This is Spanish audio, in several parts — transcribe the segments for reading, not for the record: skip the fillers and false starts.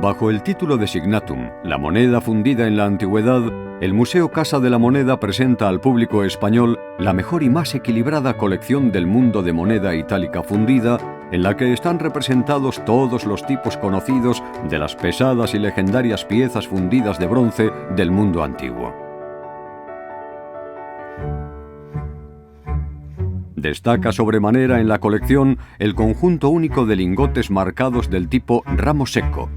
Bajo el título de Signatum, la moneda fundida en la antigüedad, el Museo Casa de la Moneda presenta al público español la mejor y más equilibrada colección del mundo de moneda itálica fundida, en la que están representados todos los tipos conocidos de las pesadas y legendarias piezas fundidas de bronce del mundo antiguo. Destaca sobremanera en la colección el conjunto único de lingotes marcados del tipo ramo secco,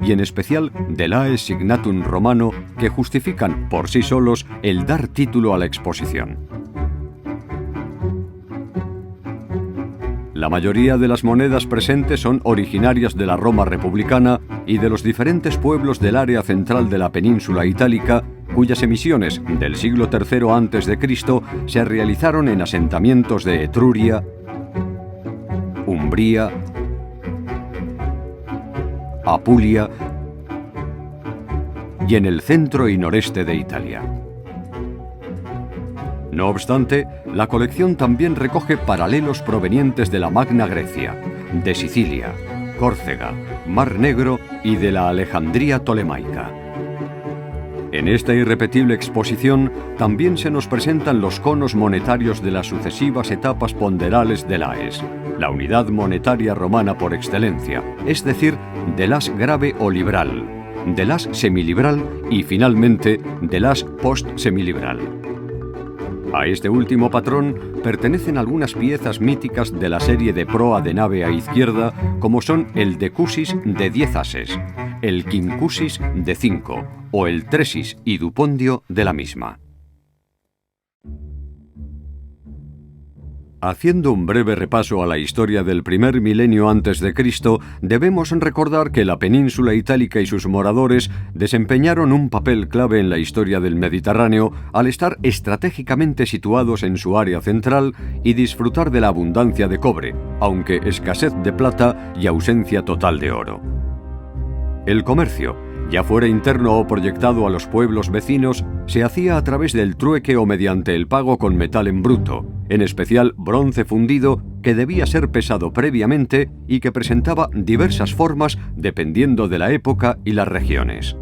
y en especial del Aes Signatum romano, que justifican por sí solos el dar título a la exposición. La mayoría de las monedas presentes son originarias de la Roma republicana y de los diferentes pueblos del área central de la península itálica, cuyas emisiones del siglo III a.C. se realizaron en asentamientos de Etruria, Umbría, Apulia y en el centro y noreste de Italia. No obstante, la colección también recoge paralelos provenientes de la Magna Grecia, de Sicilia, Córcega, Mar Negro y de la Alejandría tolemaica. En esta irrepetible exposición también se nos presentan los conos monetarios de las sucesivas etapas ponderales del Aes, la unidad monetaria romana por excelencia, es decir, del as grave o libral, del as semilibral y finalmente del as post-semilibral. A este último patrón pertenecen algunas piezas míticas de la serie de proa de nave a izquierda, como son el decusis de 10 ases, el quincusis de 5 o el tresis y dupondio de la misma. Haciendo un breve repaso a la historia del primer milenio antes de Cristo, debemos recordar que la península itálica y sus moradores desempeñaron un papel clave en la historia del Mediterráneo al estar estratégicamente situados en su área central y disfrutar de la abundancia de cobre, aunque escasez de plata y ausencia total de oro. El comercio, ya fuera interno o proyectado a los pueblos vecinos, se hacía a través del trueque o mediante el pago con metal en bruto, en especial bronce fundido, que debía ser pesado previamente y que presentaba diversas formas dependiendo de la época y las regiones.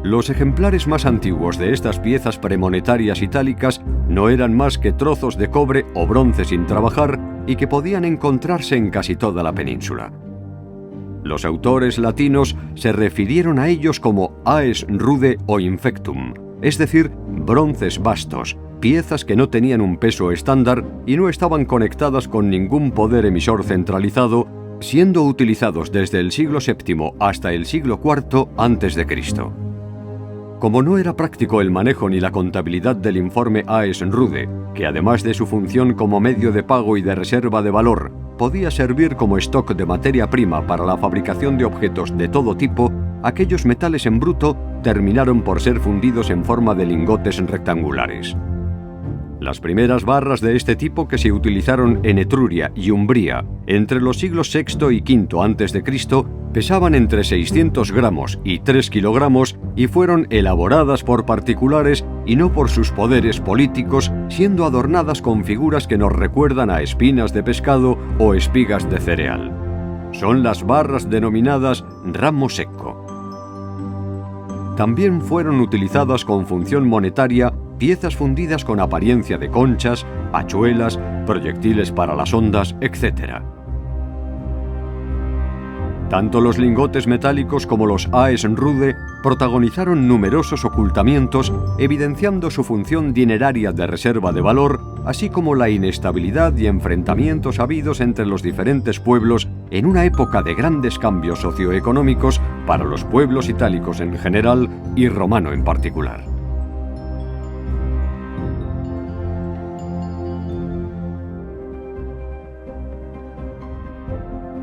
Los ejemplares más antiguos de estas piezas premonetarias itálicas no eran más que trozos de cobre o bronce sin trabajar y que podían encontrarse en casi toda la península. Los autores latinos se refirieron a ellos como aes rude o infectum, es decir, bronces vastos, piezas que no tenían un peso estándar y no estaban conectadas con ningún poder emisor centralizado, siendo utilizados desde el siglo VII hasta el siglo IV a.C. Como no era práctico el manejo ni la contabilidad del informe aes rude, que además de su función como medio de pago y de reserva de valor, podía servir como stock de materia prima para la fabricación de objetos de todo tipo, aquellos metales en bruto terminaron por ser fundidos en forma de lingotes rectangulares. Las primeras barras de este tipo que se utilizaron en Etruria y Umbría entre los siglos VI y V a.C. pesaban entre 600 gramos y 3 kilogramos y fueron elaboradas por particulares y no por sus poderes políticos, siendo adornadas con figuras que nos recuerdan a espinas de pescado o espigas de cereal. Son las barras denominadas ramo secco. También fueron utilizadas con función monetaria piezas fundidas con apariencia de conchas, hachuelas, proyectiles para las ondas, etc. Tanto los lingotes metálicos como los aes rude protagonizaron numerosos ocultamientos, evidenciando su función dineraria de reserva de valor, así como la inestabilidad y enfrentamientos habidos entre los diferentes pueblos en una época de grandes cambios socioeconómicos para los pueblos itálicos en general y romano en particular.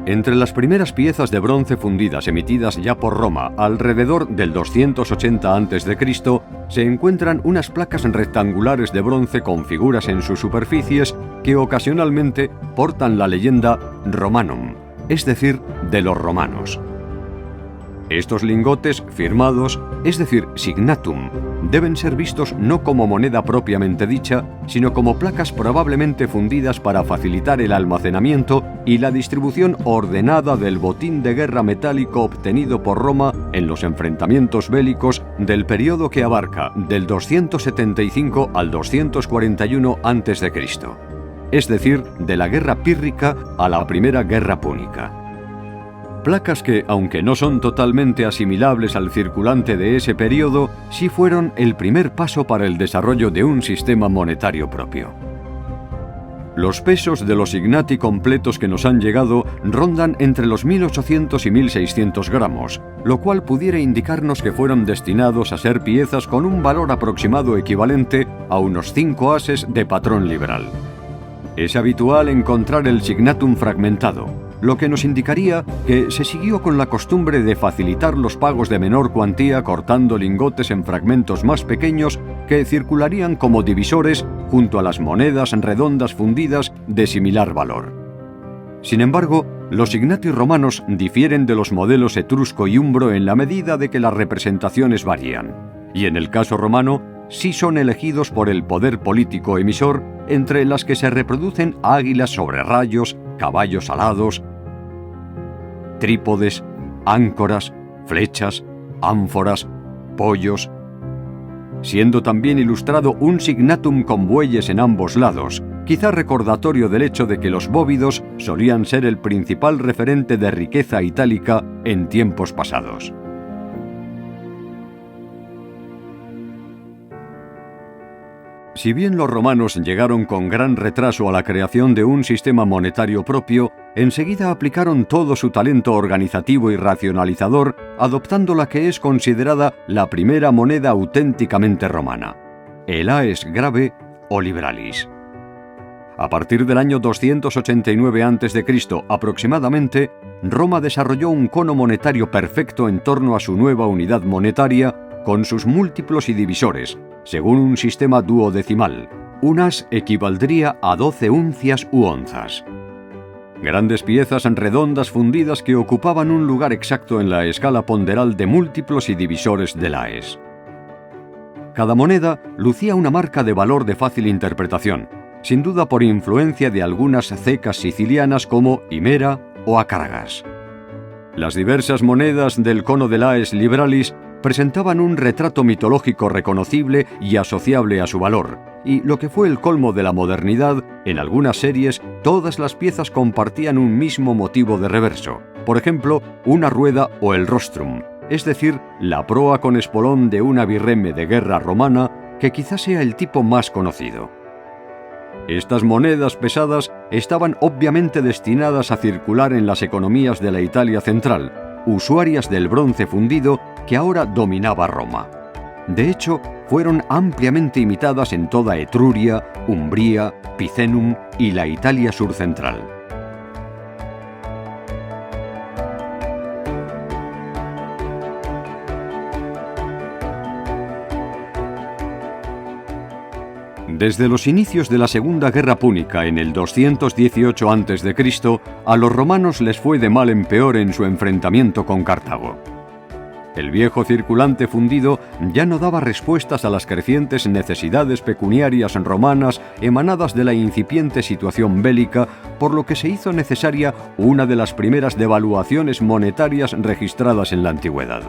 Entre las primeras piezas de bronce fundidas emitidas ya por Roma alrededor del 280 a.C. se encuentran unas placas rectangulares de bronce con figuras en sus superficies que ocasionalmente portan la leyenda Romanum, es decir, de los romanos. Estos lingotes firmados, es decir, signatum, deben ser vistos no como moneda propiamente dicha, sino como placas probablemente fundidas para facilitar el almacenamiento y la distribución ordenada del botín de guerra metálico obtenido por Roma en los enfrentamientos bélicos del periodo que abarca del 275 al 241 a.C., es decir, de la Guerra Pírrica a la Primera Guerra Púnica. Placas que, aunque no son totalmente asimilables al circulante de ese periodo, sí fueron el primer paso para el desarrollo de un sistema monetario propio. Los pesos de los signati completos que nos han llegado rondan entre los 1800 y 1600 gramos, lo cual pudiera indicarnos que fueron destinados a ser piezas con un valor aproximado equivalente a unos 5 ases de patrón liberal. Es habitual encontrar el signatum fragmentado, lo que nos indicaría que se siguió con la costumbre de facilitar los pagos de menor cuantía cortando lingotes en fragmentos más pequeños que circularían como divisores junto a las monedas redondas fundidas de similar valor. Sin embargo, los signati romanos difieren de los modelos etrusco y umbro en la medida de que las representaciones varían, y en el caso romano sí son elegidos por el poder político emisor, entre las que se reproducen águilas sobre rayos, caballos alados, trípodes, áncoras, flechas, ánforas, pollos, siendo también ilustrado un signatum con bueyes en ambos lados, quizá recordatorio del hecho de que los bóvidos solían ser el principal referente de riqueza itálica en tiempos pasados. Si bien los romanos llegaron con gran retraso a la creación de un sistema monetario propio, enseguida aplicaron todo su talento organizativo y racionalizador, adoptando la que es considerada la primera moneda auténticamente romana, el aes grave o liberalis. A partir del año 289 a.C. aproximadamente, Roma desarrolló un cono monetario perfecto en torno a su nueva unidad monetaria, con sus múltiplos y divisores, según un sistema duodecimal. Un as equivaldría a 12 uncias u onzas. Grandes piezas redondas fundidas que ocupaban un lugar exacto en la escala ponderal de múltiplos y divisores del aes. Cada moneda lucía una marca de valor de fácil interpretación, sin duda por influencia de algunas cecas sicilianas como himera o acaragas. Las diversas monedas del cono del aes liberalis presentaban un retrato mitológico reconocible y asociable a su valor, y lo que fue el colmo de la modernidad, en algunas series todas las piezas compartían un mismo motivo de reverso, por ejemplo, una rueda o el rostrum, es decir, la proa con espolón de una birreme de guerra romana, que quizás sea el tipo más conocido. Estas monedas pesadas estaban obviamente destinadas a circular en las economías de la Italia central, usuarias del bronce fundido que ahora dominaba Roma. De hecho, fueron ampliamente imitadas en toda Etruria, Umbría, Picenum y la Italia surcentral. Desde los inicios de la Segunda Guerra Púnica en el 218 a.C., a los romanos les fue de mal en peor en su enfrentamiento con Cartago. El viejo circulante fundido ya no daba respuestas a las crecientes necesidades pecuniarias romanas emanadas de la incipiente situación bélica, por lo que se hizo necesaria una de las primeras devaluaciones monetarias registradas en la antigüedad.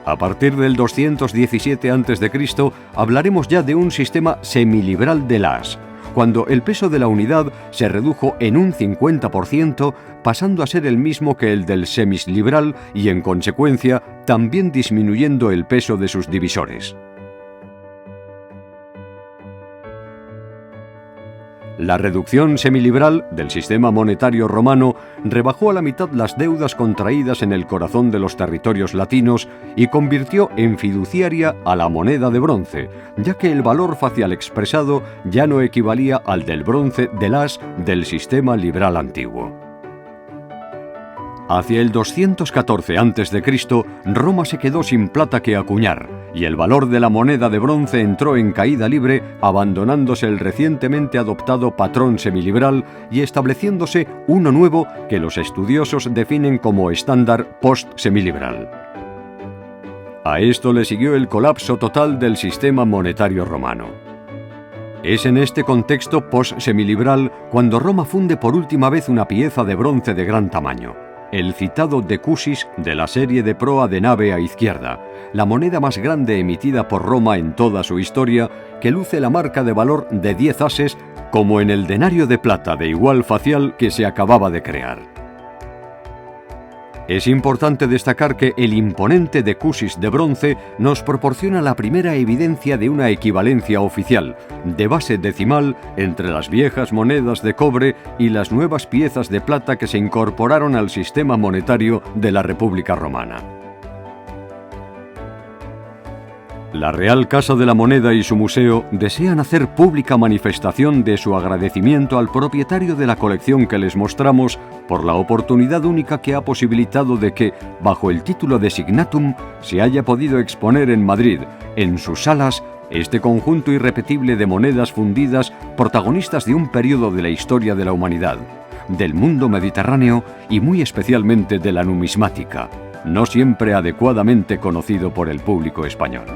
A partir del 217 a.C. hablaremos ya de un sistema semiliberal del as, cuando el peso de la unidad se redujo en un 50%, pasando a ser el mismo que el del semisliberal y, en consecuencia, también disminuyendo el peso de sus divisores. La reducción semiliberal del sistema monetario romano rebajó a la mitad las deudas contraídas en el corazón de los territorios latinos y convirtió en fiduciaria a la moneda de bronce, ya que el valor facial expresado ya no equivalía al del bronce del as del sistema liberal antiguo. Hacia el 214 a.C., Roma se quedó sin plata que acuñar, y el valor de la moneda de bronce entró en caída libre, abandonándose el recientemente adoptado patrón semilibral y estableciéndose uno nuevo que los estudiosos definen como estándar post-semilibral. A esto le siguió el colapso total del sistema monetario romano. Es en este contexto post-semilibral cuando Roma funde por última vez una pieza de bronce de gran tamaño, el citado decusis de la serie de proa de nave a izquierda, la moneda más grande emitida por Roma en toda su historia, que luce la marca de valor de 10 ases como en el denario de plata de igual facial que se acababa de crear. Es importante destacar que el imponente decusis de bronce nos proporciona la primera evidencia de una equivalencia oficial, de base decimal, entre las viejas monedas de cobre y las nuevas piezas de plata que se incorporaron al sistema monetario de la República Romana. La Real Casa de la Moneda y su museo desean hacer pública manifestación de su agradecimiento al propietario de la colección que les mostramos por la oportunidad única que ha posibilitado de que, bajo el título de Signatum, se haya podido exponer en Madrid, en sus salas, este conjunto irrepetible de monedas fundidas protagonistas de un periodo de la historia de la humanidad, del mundo mediterráneo y muy especialmente de la numismática, no siempre adecuadamente conocido por el público español.